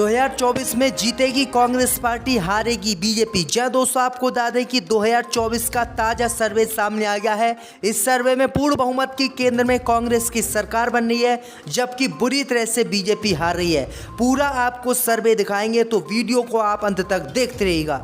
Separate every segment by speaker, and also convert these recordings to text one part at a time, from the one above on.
Speaker 1: 2024 में जीतेगी Congress party, हारेगी BJP. जी दोस्तों, आपको बता दें कि 2024 का ताजा सर्वे सामने आ गया है। इस सर्वे में पूर्ण बहुमत की केंद्र में कांग्रेस की सरकार बन रही है, जबकि बुरी तरह से बीजेपी हार रही है। पूरा आपको सर्वे दिखाएंगे, तो वीडियो को आप अंत तक देखते रहिएगा।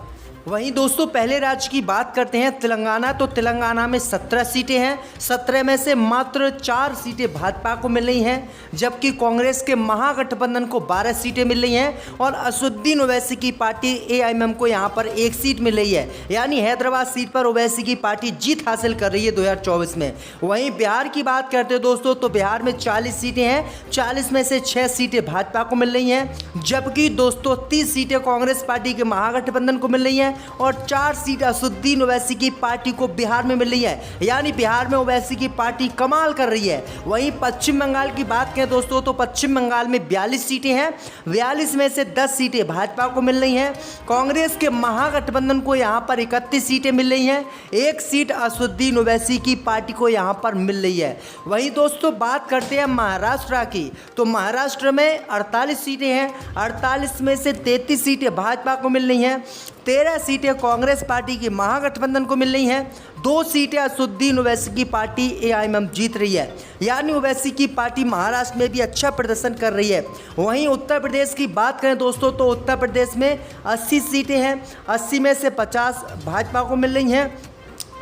Speaker 1: वहीं दोस्तों, पहले राज्य की बात करते हैं तेलंगाना। तो तेलंगाना में 17 सीटें हैं। 17 में से मात्र 4 सीटें भाजपा को मिल रही हैं, जबकि कांग्रेस के महागठबंधन को 12 सीटें मिल रही हैं और असदुद्दीन ओवैसी की पार्टी AIM को यहां पर 1 सीट मिल रही है। यानी हैदराबाद सीट पर ओवैसी की पार्टी जीत हासिल कर रही है 2024 में। वहीं बिहार की बात करते हैं दोस्तों, तो बिहार में 40 सीटें हैं। 40 में से 6 सीटें भाजपा को मिल रही हैं, जबकि दोस्तों 30 सीटें कांग्रेस पार्टी के महागठबंधन को मिल रही हैं और 4 सीट असदुद्दीन ओवैसी की पार्टी को बिहार में मिल रही है। यानी बिहार में ओवैसी की पार्टी कमाल कर रही है। वहीं पश्चिम बंगाल की बात करें दोस्तों, तो पश्चिम बंगाल में 42 सीटें हैं। 42 में से 10 सीटें भाजपा को मिल रही हैं। कांग्रेस के महागठबंधन को यहां पर 31 सीटें मिल रही हैं। 1 सीट असदुद्दीन ओवैसी की पार्टी को यहां पर मिल रही है। वहीं दोस्तों, बात करते हैं महाराष्ट्र की। तो महाराष्ट्र में 48 सीटें हैं। 48 में से 33 सीटें भाजपा को मिल रही हैं। 13 सीटें कांग्रेस पार्टी की महागठबंधन को मिल रही हैं। 2 सीटें असदुद्दीन ओवैसी की पार्टी AIM जीत रही है। यानी ओवैसी की पार्टी महाराष्ट्र में भी अच्छा प्रदर्शन कर रही है। वहीं उत्तर प्रदेश की बात करें दोस्तों, तो उत्तर प्रदेश में 80 सीटें हैं। 80 में से 50 भाजपा को मिल रही हैं।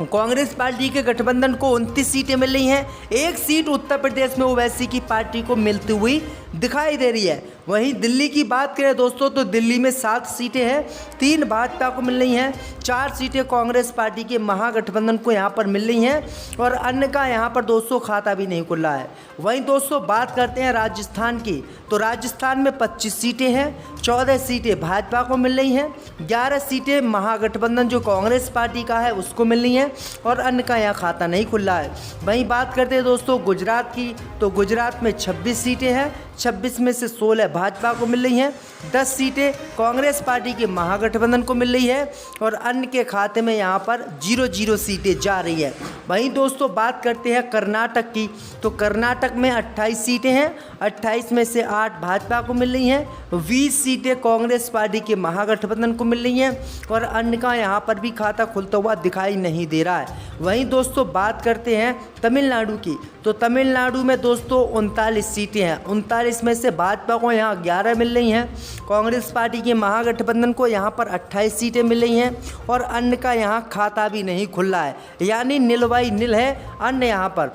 Speaker 1: कांग्रेस पार्टी के गठबंधन को 29 सीटें मिल रही हैं। 1 सीट उत्तर प्रदेश में ओवैसी की पार्टी को मिलती हुई दिखाई दे रही है। वहीं दिल्ली की बात करें दोस्तों, तो दिल्ली में 7 सीटें हैं। 3 भाजपा को मिल रही हैं। 4 सीटें कांग्रेस पार्टी के महागठबंधन को यहां पर मिल रही हैं और अन्य का यहां पर दोस्तों खाता भी नहीं खुला है। वहीं दोस्तों, बात करते हैं राजस्थान की। तो राजस्थान में 25 सीटें हैं। 14 सीटें भाजपा को मिल रही हैं। 11 सीटें महागठबंधन जो कांग्रेस पार्टी का है उसको मिल रही हैं और अन्य का यहाँ खाता नहीं खुला है। वहीं बात करते हैं दोस्तों गुजरात की। तो गुजरात में 26 सीटें हैं। 26 में से 16 भाजपा को मिल रही हैं। 10 सीटें कांग्रेस पार्टी के महागठबंधन को मिल रही है और अन्य के खाते में यहाँ पर 0-0 सीटें जा रही है। वहीं दोस्तों, बात करते हैं कर्नाटक की। तो कर्नाटक में 28 सीटें हैं। 28 में से 8 भाजपा को मिल रही हैं। 20 सीटें कांग्रेस पार्टी के महागठबंधन को मिल रही हैं और अन्य का यहाँ पर भी खाता खुलता हुआ दिखाई नहीं दे रहा है। वहीं दोस्तों, बात करते हैं तमिलनाडु की। तो तमिलनाडु में दोस्तों 39 सीटें हैं। 39 में से भाजपा को यहाँ 11 मिल रही हैं। कांग्रेस पार्टी के महागठबंधन को यहाँ पर 28 सीटें मिल रही हैं और अन्य का यहाँ खाता भी नहीं खुला है। यानी नील बाई नील है अन्य यहाँ पर।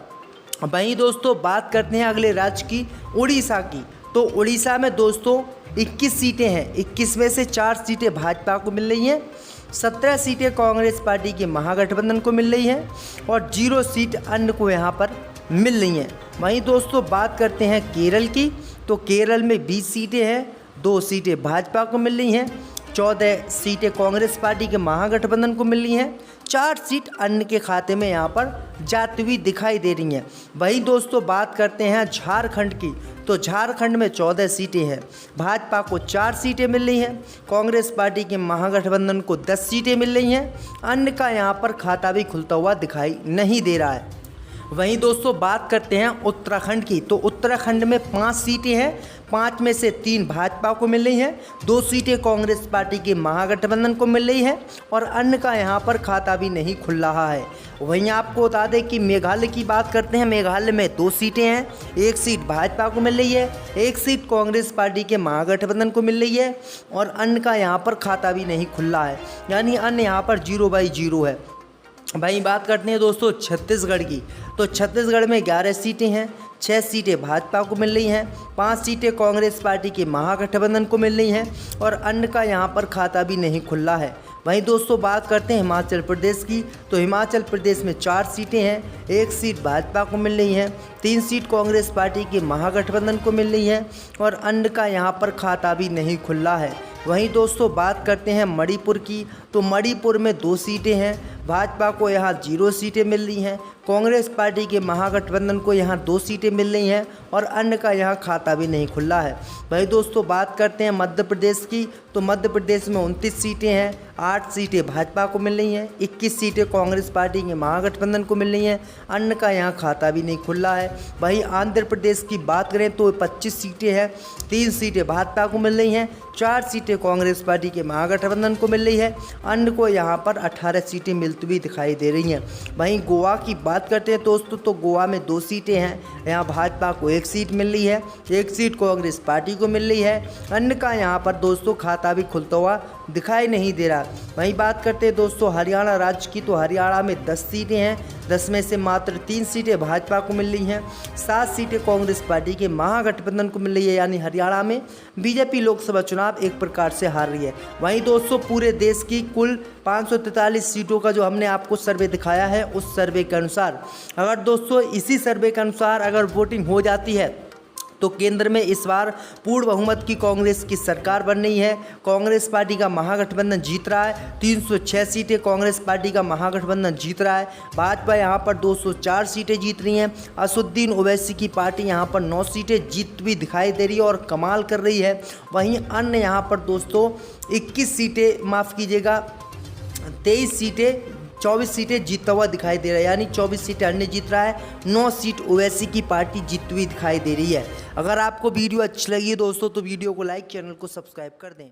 Speaker 1: वहीं दोस्तों, बात करते हैं अगले राज्य की, उड़ीसा की। तो उड़ीसा में दोस्तों 21 सीटें हैं। 21 में से 4 सीटें भाजपा को मिल रही हैं। 17 सीटें कांग्रेस पार्टी के महागठबंधन को मिल रही हैं और 0 सीट अन्य को यहाँ पर मिल रही हैं। वहीं दोस्तों, बात करते हैं केरल की। तो केरल में 20 सीटें हैं। 2 सीटें भाजपा को मिल रही हैं। 14 सीटें कांग्रेस पार्टी के महागठबंधन को मिल रही हैं। 4 सीट अन्य के खाते में यहाँ पर जाती हुई दिखाई दे रही हैं। वहीं दोस्तों, बात करते हैं झारखंड की। तो झारखंड में 14 सीटें हैं। भाजपा को 4 सीटें मिल रही हैं। कांग्रेस पार्टी के महागठबंधन को 10 सीटें मिल रही हैं। अन्य का यहाँ पर खाता भी खुलता हुआ दिखाई नहीं दे रहा है। वहीं दोस्तों, बात करते हैं उत्तराखंड की। तो उत्तराखंड में 5 सीटें हैं। 5 में से 3 भाजपा को मिल रही हैं। 2 सीटें कांग्रेस पार्टी के महागठबंधन को मिल रही हैं और अन्य का यहाँ पर खाता भी नहीं खुल रहा है। वहीं आपको बता दें कि मेघालय की बात करते हैं। मेघालय में 2 सीटें हैं। 1 सीट भाजपा को मिल रही है। 1 सीट कांग्रेस पार्टी के महागठबंधन को मिल रही है और अन्य का यहाँ पर खाता भी नहीं खुल रहा है। यानी अन्य यहाँ पर 0/0 है। वहीं बात करते हैं दोस्तों छत्तीसगढ़ की। तो छत्तीसगढ़ में 11 सीटें हैं। 6 सीटें भाजपा को मिल रही हैं। 5 सीटें कांग्रेस पार्टी के महागठबंधन को मिल रही हैं और अन्य का यहाँ पर खाता भी नहीं खुला है। वहीं दोस्तों, बात करते हैं हिमाचल प्रदेश की। तो हिमाचल प्रदेश में 4 सीटें हैं। 1 सीट भाजपा को मिल रही है। 3 सीट कांग्रेस पार्टी के महागठबंधन को मिल रही है और अन्य का यहाँ पर खाता भी नहीं खुला है। वहीं दोस्तों, बात करते हैं मणिपुर की। तो मणिपुर में 2 सीटें हैं, भाजपा को यहाँ 0 सीटें मिल रही हैं। कांग्रेस पार्टी के महागठबंधन को यहाँ 2 सीटें मिल रही हैं और अन्य का यहाँ खाता भी नहीं खुला है। भाई दोस्तों बात करते हैं मध्य प्रदेश की, तो मध्य प्रदेश में 29 सीटें हैं, 8 सीटें भाजपा को मिल रही हैं, 21 सीटें कांग्रेस पार्टी के महागठबंधन को मिल रही हैं, अन्य का यहाँ खाता भी नहीं खुला है। वहीं आंध्र प्रदेश की बात करें तो 25 सीटें हैं, 3 सीटें भाजपा को मिल रही हैं, 4 सीटें कांग्रेस पार्टी के महागठबंधन को मिल रही है, अन्य को यहाँ पर 18 सीटें मिलती हुई दिखाई दे रही हैं। वहीं गोवा की बात करते हैं दोस्तों, तो गोवा में 2 सीटें हैं, यहाँ भाजपा को 1 सीट मिल रही है, 1 सीट कांग्रेस पार्टी को मिल रही है, अन्य का यहाँ पर दोस्तों खाता भी खुलता हुआ दिखाई नहीं दे रहा। वहीं बात करते हैं दोस्तों हरियाणा राज्य की, तो हरियाणा में 10 सीटें हैं, 10 में से मात्र 3 सीटें भाजपा को मिल रही हैं, 7 सीटें कांग्रेस पार्टी के महागठबंधन को मिल रही है, यानी हरियाणा में बीजेपी लोकसभा चुनाव एक प्रकार से हार रही है। वहीं दोस्तों पूरे देश की कुल 543 सीटों का जो हमने आपको सर्वे दिखाया है, उस सर्वे के अनुसार अगर दोस्तों इसी सर्वे के अनुसार अगर वोटिंग हो जाती है तो केंद्र में इस बार पूर्ण बहुमत की कांग्रेस की सरकार बन रही है। कांग्रेस पार्टी का महागठबंधन जीत रहा है, 306 सीटें कांग्रेस पार्टी का महागठबंधन जीत रहा है। भाजपा यहाँ पर 204 सीटें जीत रही हैं। असदुद्दीन ओवैसी की पार्टी यहाँ पर 9 सीटें जीत भी दिखाई दे रही है और कमाल कर रही है। वहीं अन्य यहाँ पर दोस्तों 21 सीटें, माफ़ कीजिएगा 23 सीटें, 24 सीटें जीतता हुआ दिखाई दे रहा है, यानी 24 सीटें अन्य जीत रहा है, 9 सीट ओवैसी की पार्टी जीतती हुई दिखाई दे रही है। अगर आपको वीडियो अच्छी लगी है दोस्तों तो वीडियो को लाइक, चैनल को सब्सक्राइब कर दें।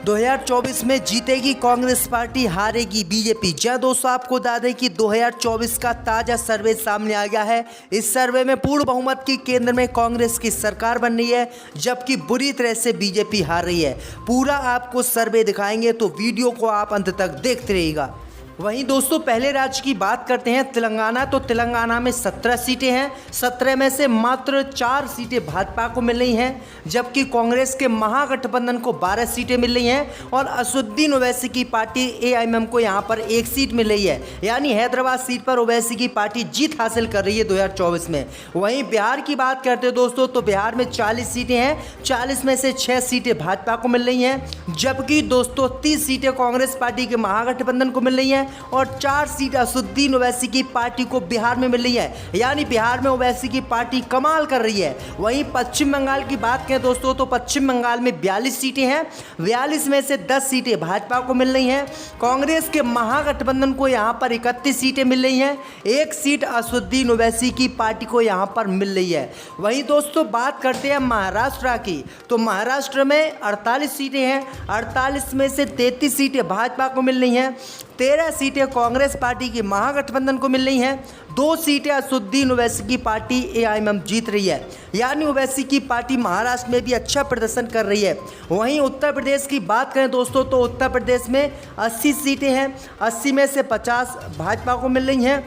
Speaker 1: 2024 में जीतेगी कांग्रेस पार्टी, हारेगी बीजेपी। जी हां दोस्तों, आपको बता दें कि 2024 का ताज़ा सर्वे सामने आ गया है। इस सर्वे में पूर्ण बहुमत की केंद्र में कांग्रेस की सरकार बन रही है, जबकि बुरी तरह से बीजेपी हार रही है। पूरा आपको सर्वे दिखाएंगे, तो वीडियो को आप अंत तक देखते रहिएगा। वहीं दोस्तों पहले राज्य की बात करते हैं तेलंगाना, तो तेलंगाना में 17 सीटें हैं, 17 में से मात्र 4 सीटें भाजपा को मिल रही हैं, जबकि कांग्रेस के महागठबंधन को 12 सीटें मिल रही हैं और असदुद्दीन ओवैसी की पार्टी AIM को यहां पर 1 सीट मिल रही है, यानी हैदराबाद सीट पर ओवैसी की पार्टी जीत हासिल कर रही है 2024 में। वहीं बिहार की बात करते हैं दोस्तों, तो बिहार में 40 सीटें हैं, 40 में से 6 सीटें भाजपा को मिल रही हैं, जबकि दोस्तों 30 सीटें कांग्रेस पार्टी के महागठबंधन को मिल रही हैं और 4 सीट असदुद्दीन ओवैसी की पार्टी को बिहार में मिल रही है, यानी बिहार में ओवैसी की पार्टी कमाल कर रही है। वहीं पश्चिम बंगाल की बात करें दोस्तों, तो पश्चिम बंगाल में 42 सीटें हैं, 42 में से 10 सीटें भाजपा को मिल रही हैं, कांग्रेस के महागठबंधन को यहां पर 31 सीटें मिल रही हैं, 1 सीट असदुद्दीन ओवैसी की पार्टी को यहां पर मिल रही है। वहीं दोस्तों बात करते हैं महाराष्ट्र की, तो महाराष्ट्र में 48 सीटें हैं, 48 में से 33 सीटें भाजपा को मिल रही हैं, 13 सीटें कांग्रेस पार्टी की महागठबंधन को मिल रही हैं, 2 सीटें असदुद्दीन ओवैसी की पार्टी AIM जीत रही है, यानी ओवैसी की पार्टी महाराष्ट्र में भी अच्छा प्रदर्शन कर रही है। वहीं उत्तर प्रदेश की बात करें दोस्तों, तो उत्तर प्रदेश में 80 सीटें हैं, 80 में से 50 भाजपा को मिल रही हैं,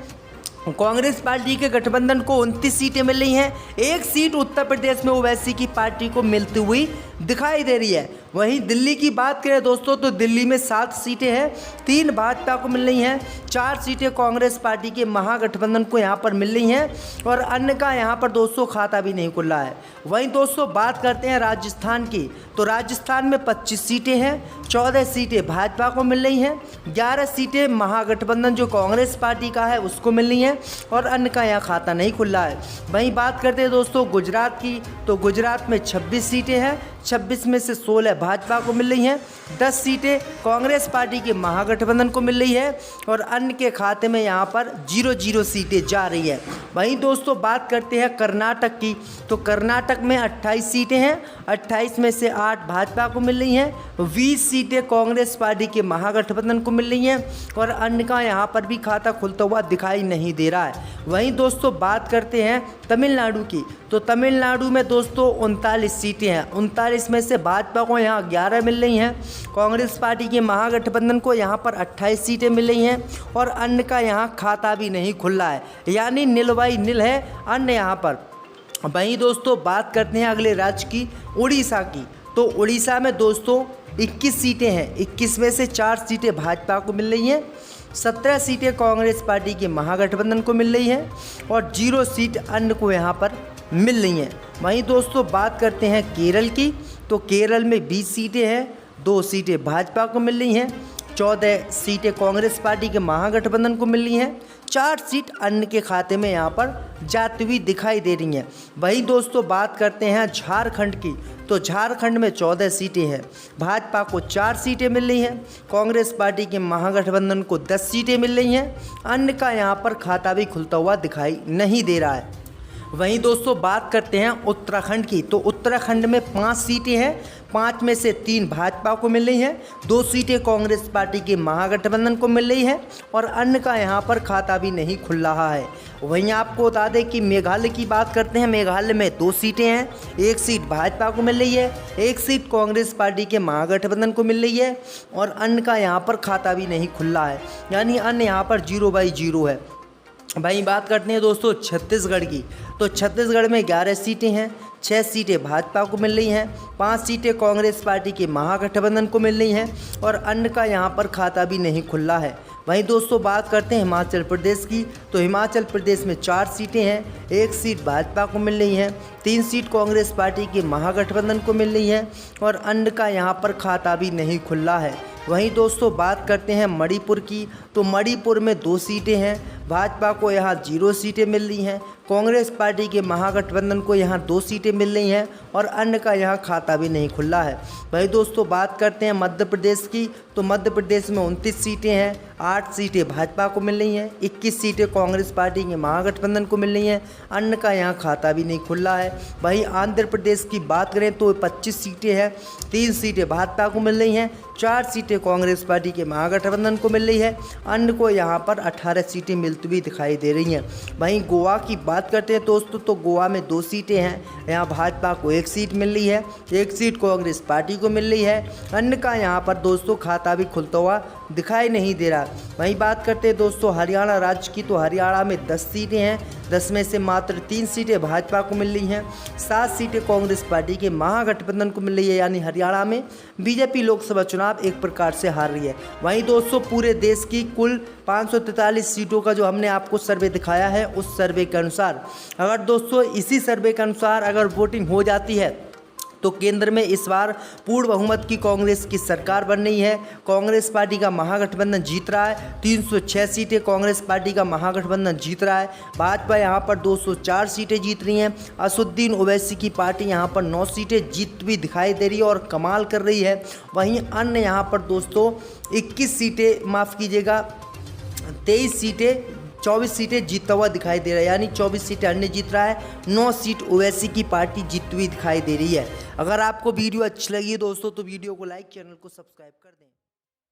Speaker 1: कांग्रेस पार्टी के गठबंधन को 29 सीटें मिल रही हैं, 1 सीट उत्तर प्रदेश में ओवैसी की पार्टी को मिलती हुई दिखाई दे रही है। वहीं दिल्ली की बात करें दोस्तों, तो दिल्ली में 7 सीटें हैं, 3 भाजपा को मिल रही हैं, 4 सीटें कांग्रेस पार्टी के महागठबंधन को यहां पर मिल रही हैं और अन्य का यहां पर दोस्तों खाता भी नहीं खुला है। वहीं दोस्तों बात करते हैं राजस्थान की, तो राजस्थान में 25 सीटें हैं, 14 सीटें भाजपा को मिल रही हैं, 11 सीटें महागठबंधन जो कांग्रेस पार्टी का है उसको मिल रही हैं और अन्य का यहाँ खाता नहीं खुला है। वहीं बात करते हैं दोस्तों गुजरात की, तो गुजरात में 26 सीटें हैं, 26 में से 16 भाजपा को मिल रही हैं, 10 सीटें कांग्रेस पार्टी के महागठबंधन को मिल रही है और अन्य के खाते में यहाँ पर 0 सीटें जा रही है। वहीं दोस्तों बात करते हैं कर्नाटक की, तो कर्नाटक में 28 सीटें हैं, 28 में से 8 भाजपा को मिल रही हैं, 20 सीटें कांग्रेस पार्टी के महागठबंधन को मिल रही हैं और अन्य का यहाँ पर भी खाता खुलता हुआ दिखाई नहीं दे रहा है। वहीं दोस्तों बात करते हैं तमिलनाडु की, तो तमिलनाडु में दोस्तों 39 सीटें हैं, 39 में से भाजपा को यहाँ 11 मिल रही हैं, कांग्रेस पार्टी के महागठबंधन को यहाँ पर 28 सीटें मिल रही हैं और अन्य का यहाँ खाता भी नहीं खुला है, यानी नील बाई नील है अन्य यहाँ पर। वहीं दोस्तों बात करते हैं अगले राज्य की, उड़ीसा की, तो उड़ीसा में दोस्तों 21 सीटें हैं, 21 में से 4 सीटें भाजपा को मिल रही हैं, 17 सीटें कांग्रेस पार्टी के महागठबंधन को मिल रही हैं और 0 सीट अन्य को यहाँ पर मिल रही हैं। वहीं दोस्तों बात करते हैं केरल की, तो केरल में 20 सीटें हैं, 2 सीटें भाजपा को मिल रही हैं, 14 सीटें कांग्रेस पार्टी के महागठबंधन को मिल रही हैं, 4 सीट अन्य के खाते में यहाँ पर जाती हुई दिखाई दे रही हैं। वहीं दोस्तों बात करते हैं झारखंड की, तो झारखंड में 14 सीटें हैं, भाजपा को 4 सीटें मिल रही हैं, कांग्रेस पार्टी के महागठबंधन को 10 सीटें मिल रही हैं, अन्य का यहाँ पर खाता भी खुलता हुआ दिखाई नहीं दे रहा है। वहीं दोस्तों बात करते हैं उत्तराखंड की, तो उत्तराखंड में 5 सीटें हैं, 5 में से 3 भाजपा को मिल रही हैं, 2 सीटें कांग्रेस पार्टी के महागठबंधन को मिल रही हैं और अन्य का यहाँ पर खाता भी नहीं खुल रहा है। वहीं आपको बता दें कि मेघालय की बात करते हैं, मेघालय में 2 सीटें हैं, 1 सीट भाजपा को मिल रही है, 1 सीट कांग्रेस पार्टी के महागठबंधन को मिल रही है और अन्य का यहाँ पर खाता भी नहीं खुल रहा है, यानी अन्य यहाँ पर 0/0 है। वहीं बात करते हैं दोस्तों छत्तीसगढ़ की, तो छत्तीसगढ़ में 11 सीटें हैं, 6 सीटें भाजपा को मिल रही हैं, 5 सीटें कांग्रेस पार्टी के महागठबंधन को मिल रही हैं और अन्य का यहाँ पर खाता भी नहीं खुला है। वहीं दोस्तों बात करते हैं हिमाचल प्रदेश की, तो हिमाचल प्रदेश में 4 सीटें हैं, 1 सीट भाजपा को मिल रही हैं, 3 सीट कांग्रेस पार्टी के महागठबंधन को मिल रही है और अन्य का यहाँ पर खाता भी नहीं खुला है। वहीं दोस्तों बात करते हैं मणिपुर की, तो मणिपुर में 2 सीटें हैं, भाजपा को यहाँ 0 सीटें मिल रही हैं, कांग्रेस पार्टी के महागठबंधन को यहाँ 2 सीटें मिल रही हैं और अन्य का यहाँ खाता भी नहीं खुला है। वहीं दोस्तों बात करते हैं मध्य प्रदेश की, तो मध्य प्रदेश में 29 सीटें हैं, 8 सीटें भाजपा को मिल रही हैं, 21 सीटें कांग्रेस पार्टी के महागठबंधन को मिल रही हैं, अन्य का यहाँ खाता भी नहीं खुला है। वहीं आंध्र प्रदेश की बात करें तो 25 सीटें हैं, 3 सीटें भाजपा को मिल रही हैं, 4 सीटें कांग्रेस पार्टी के महागठबंधन को मिल रही है, अन्य को यहाँ पर 18 सीटें मिलती हुई दिखाई दे रही हैं। वहीं गोवा की बात करते हैं दोस्तों, तो गोवा में 2 सीटें हैं, यहाँ भाजपा को 1 सीट मिल रही है, 1 सीट कांग्रेस पार्टी को मिल रही है, अन्य का यहाँ पर दोस्तों खाता भी खुलता हुआ दिखाई नहीं दे रहा। वहीं बात करते हैं दोस्तों हरियाणा राज्य की, तो हरियाणा में 10 सीटें हैं, 10 में से मात्र 3 सीटें भाजपा को मिल रही हैं, 7 सीटें कांग्रेस पार्टी के महागठबंधन को मिल रही है, यानी हरियाणा में बीजेपी लोकसभा चुनाव एक प्रकार से हार रही है। वहीं दोस्तों पूरे देश की कुल 543 सीटों का जो हमने आपको सर्वे दिखाया है, उस सर्वे के अनुसार अगर दोस्तों इसी सर्वे के अनुसार अगर वोटिंग हो जाती है तो केंद्र में इस बार पूर्ण बहुमत की कांग्रेस की सरकार बन रही है। कांग्रेस पार्टी का महागठबंधन जीत रहा है, 306 सीटें कांग्रेस पार्टी का महागठबंधन जीत रहा है, भाजपा यहाँ पर 204 सीटें जीत रही हैं, असदुद्दीन ओवैसी की पार्टी यहाँ पर 9 सीटें जीत भी दिखाई दे रही है और कमाल कर रही है। वहीं अन्य यहाँ पर दोस्तों 21 सीटें, माफ़ कीजिएगा 23 सीटें, 24 सीटें जीतता हुआ दिखाई दे रहा है, यानी 24 सीटें अन्य जीत रहा है, 9 सीट ओवैसी की पार्टी जीतती हुई दिखाई दे रही है। अगर आपको वीडियो अच्छी लगी दोस्तों तो वीडियो को लाइक, चैनल को सब्सक्राइब कर दें।